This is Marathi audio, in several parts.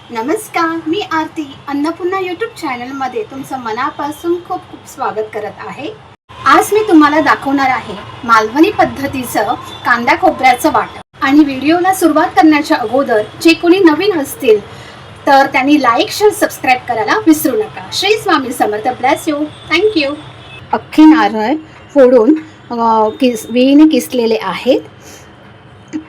नमस्कार, मी आरती अन्नपूर्णा यूट्यूब चॅनलमध्ये तुमचं मनापासून खूप खूप स्वागत करत आहे। आज मी तुम्हाला दाखवणार आहे मालवणी पद्धतीचं कांदा खोबऱ्याचं वाटप। आणि व्हिडिओला सुरुवात करण्याच्या अगोदर जे कोणी नवीन असतील तर त्यांनी लाईक शेअर सबस्क्राइब करायला विसरू नका। Shri Swami Samarth, bless you, thank you. अख्खे नारळ फोडून वेळीने किसलेले आहेत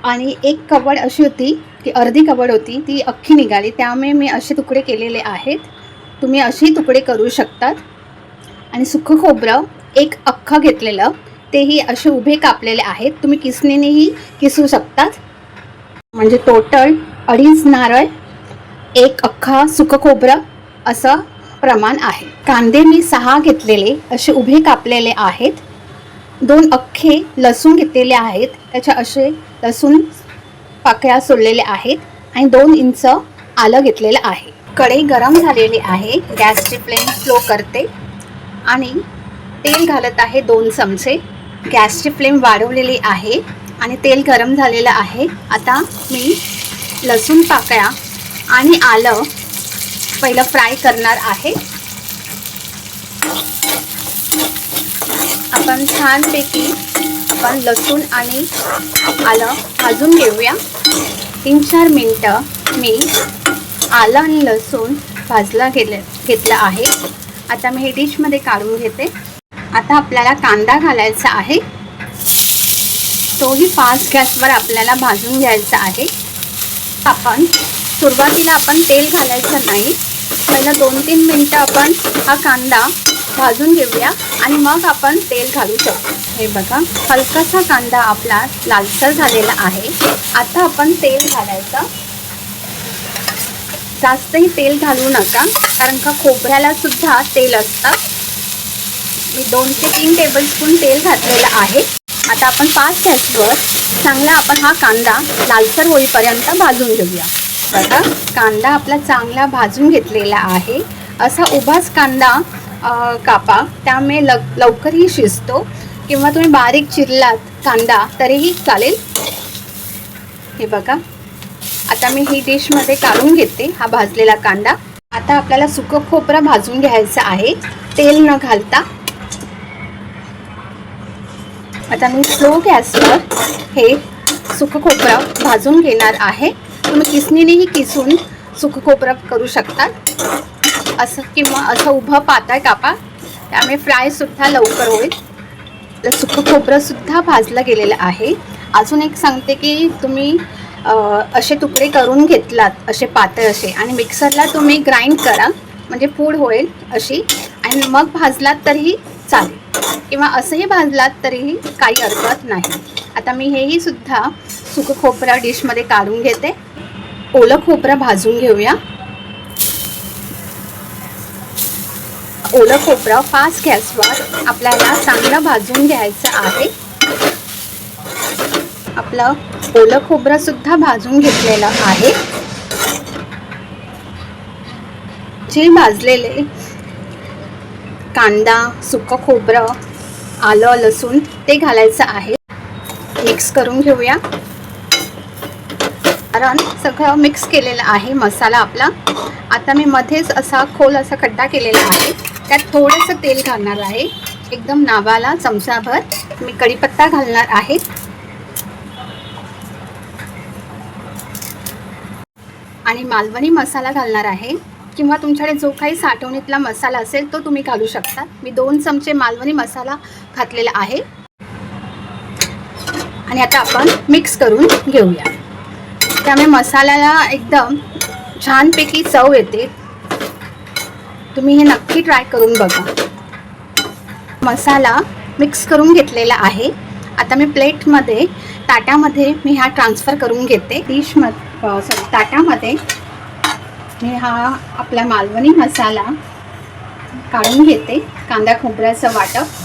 आणि एक कवड अशी होती की अर्धी कवड होती ती अख्खी निघाली, त्यामुळे मी असे तुकडे केलेले आहेत। तुम्ही असे तुकडे करू शकतात। आणि सुकं खोबरं एक अख्खं घेतलेलं, तेही असे उभे कापलेले आहेत, तुम्ही किसणीनेही किसू शकतात। म्हणजे टोटल 2.5 नारळ, एक अख्खा सुकं खोबरं असं प्रमाण आहे। कांदे मी 6 घेतलेले असे उभे कापलेले आहेत। 2 अख्खे लसूण घेतलेले आहेत, त्याच्या असे लसूण पाकळ्या सोडलेले आहेत आणि 2 इंच आलं घेतलेलं आहे। कढई गरम झालेली आहे, गॅसची फ्लेम स्लो करते आणि तेल घालत आहे 2 चमचे। गॅसची फ्लेम वाढवलेली आहे आणि तेल गरम झालेलं आहे। आता मी लसूण पाकळ्या आणि आलं पहिलं फ्राय करणार आहे। आपण छानपैकी लसूण आणि आलं भाजून घेऊया। 3-4 मिनटं मी आलं आणि लसूण भाजला घेतलं आहे। आता मी हे डिशमध्ये काढून घेते। आता आपल्याला कांदा घालायचा आहे, तोही फास्ट गॅसवर आपल्याला भाजून घ्यायचा आहे। सुरुवातीला आपण तेल घालायचं नाही, पहिलं 2-3 मिनटं आपण हा कांदा भाजून घेऊया आणि मग आपण तेल घालू शकतो। हे बघा, हलकासा कांदा आपला लालसर झालेला आहे। आता आपण तेल घालायचं, जास्तही तेल घालू नका कारण का खोबऱ्याला सुद्धा तेल असतं। मी 2 ते 3 टेबलस्पून तेल घातलेलं आहे। आता आपण फास्ट गॅसवर चांगला हा कांदा लालसर होईपर्यंत भाजून घेऊया। बघा, कांदा आपला चांगला भाजून घेतलेला आहे। असा उभाच कांदा कापा, त्यामुळे लवकरही शिजतो, किंवा तुम्ही बारीक चिरलात कांदा तरीही चालेल। हे बघा, आता मी ही डिशमध्ये काढून घेते हा भाजलेला कांदा। आता आपल्याला सुकं खोबरं भाजून घ्यायचं आहे, तेल न घालता। आता मी स्लो गॅसवर हे सुकं खोबरं भाजून घेणार आहे। तुम्ही किसणीनेही किसून सुकं खोबरं करू शकता, असं किंवा असं उभं पातळ कापा, त्यामुळे फ्रायसुद्धा लवकर होईल। सुकं खोबरंसुद्धा भाजलं गेलेलं आहे। अजून एक सांगते की तुम्ही असे तुकडे करून घेतलात असे पातळ असे, आणि मिक्सरला तुम्ही ग्राइंड करा, म्हणजे पूड होईल अशी, आणि मग भाजलात तरीही चालेल, किंवा असंही भाजलात तरीही काही हरकत नाही। आता मी हेही सुद्धा सुकं खोबरं डिशमध्ये काढून घेते। ओलं खोबरं भाजून घेऊया। ओलं खोबरं फास्ट गॅसवर आपल्याला चांगलं भाजून घ्यायचं आहे। आपलं ओलं खोबरं सुद्धा भाजून घेतलेलं आहे। जे भाजलेले कांदा, सुकं खोबरं, आलं, लसूण ते घालायचं आहे। मिक्स करून घेऊया, कारण सगळं मिक्स केलेलं आहे मसाला आपला। आता मी मध्येच असा खोल असा खड्डा केलेला आहे, त्यात थोडंसं तेल घालणार आहे, एकदम नावाला चमचाभर। मी कढीपत्ता घालणार आहे आणि मालवणी मसाला घालणार आहे, किंवा तुमच्याकडे जो काही साठवणीतला मसाला असेल तो तुम्ही घालू शकता। मी 2 चमचे मालवणी मसाला घातलेला आहे आणि आता आपण मिक्स करून घेऊया। त्यामुळे मसाल्याला एकदम छानपैकी चव येते। तुम्ही हे नक्की ट्राय करून बघा। मसाला मिक्स करून घेतलेला आहे। आता मी प्लेटमध्ये, ताटामध्ये मी हा ट्रान्सफर करून घेते। ताटामध्ये मी हा आपला मालवणी मसाला काढून घेते, कांदा खोबऱ्याचं वाटप।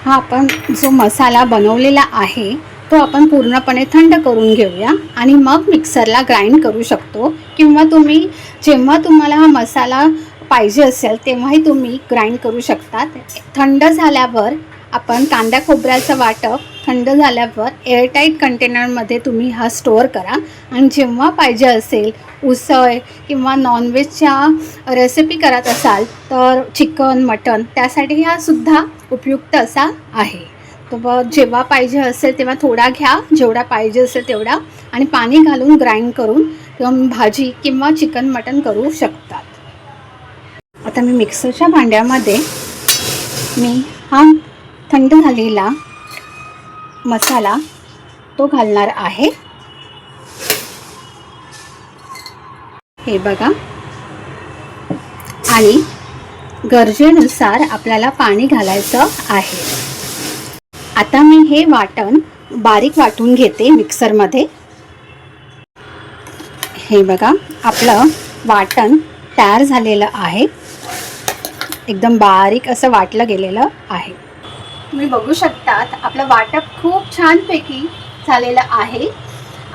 हा आपण जो मसाला बनवलेला आहे तो आपण पूर्णपणे थंड करून घेऊया आणि मग मिक्सरला ग्राइंड करू शकतो, किंवा तुम्ही जेव्हा तुम्हाला हा मसाला पाहिजे असेल तेव्हाही तुम्ही ग्राइंड करू शकता। थंड झाल्यावर आपण कांदा खोबऱ्याचं वाटप थंड झाल्यावर एअरटाईट कंटेनरमध्ये तुम्ही हा स्टोअर करा आणि जेव्हा पाहिजे असेल उसळ किंवा नॉनव्हेजच्या रेसिपी करत असाल तर चिकन मटन त्यासाठी हा सुद्धा उपयुक्त असा आहे. तर जेव्हा पाहिजे असेल तेव्हा थोडा घ्या, जेवढा पाहिजे असेल तेवढा, आणि पाणी घालून ग्राइंड करून किंवा भाजी किंवा चिकन मटन करू शकतात. आता मी मिक्सरच्या भांड्यामध्ये हा थंड झालेला मसाला तो घालणार आहे. हे बघा, आणि गरजेनुसार आपल्याला पाणी घालायचं आहे. आता मी हे वाटण बारीक वाटून घेते मिक्सरमध्ये. हे बघा, आपलं वाटण तयार झालेलं आहे. एकदम बारीक असं वाटलं गेलेलं आहे. तुम्ही बघू शकतात आपलं वाटप खूप छानपैकी झालेलं आहे.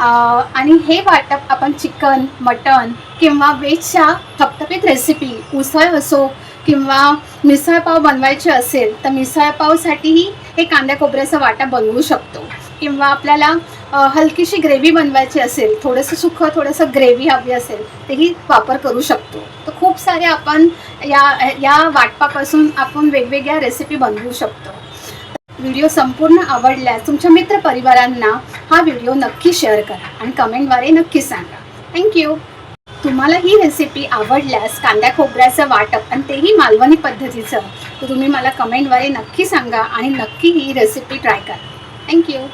आणि हे वाटप आपण चिकन मटन किंवा व्हेजच्या थपथपीत रेसिपी, उसळ असो किंवा मिसळपाव बनवायचे असेल तर मिसळपावसाठीही हे कांदा खोबऱ्याचं वाटप बनवू शकतो. किंवा आपल्याला हलकीशी ग्रेव्ही बनवायची असेल, थोडंसं सुकं थोडंसं ग्रेव्ही हवी असेल तेही वापर करू शकतो. तर खूप सारे आपण या वाटपापासून आपण वेगवेगळ्या रेसिपी बनवू शकतो. व्हिडिओ संपूर्ण आवडल्यास तुमच्या मित्रपरिवारांना हा व्हिडिओ नक्की शेअर करा आणि कमेंटद्वारे नक्की सांगा. थँक्यू. तुम्हाला ही रेसिपी आवडल्यास कांदा खोबऱ्याचं वाटप आणि तेही मालवणी पद्धतीचं, तर तुम्ही मला कमेंटद्वारे नक्की सांगा आणि नक्की ही रेसिपी ट्राय करा. थँक्यू.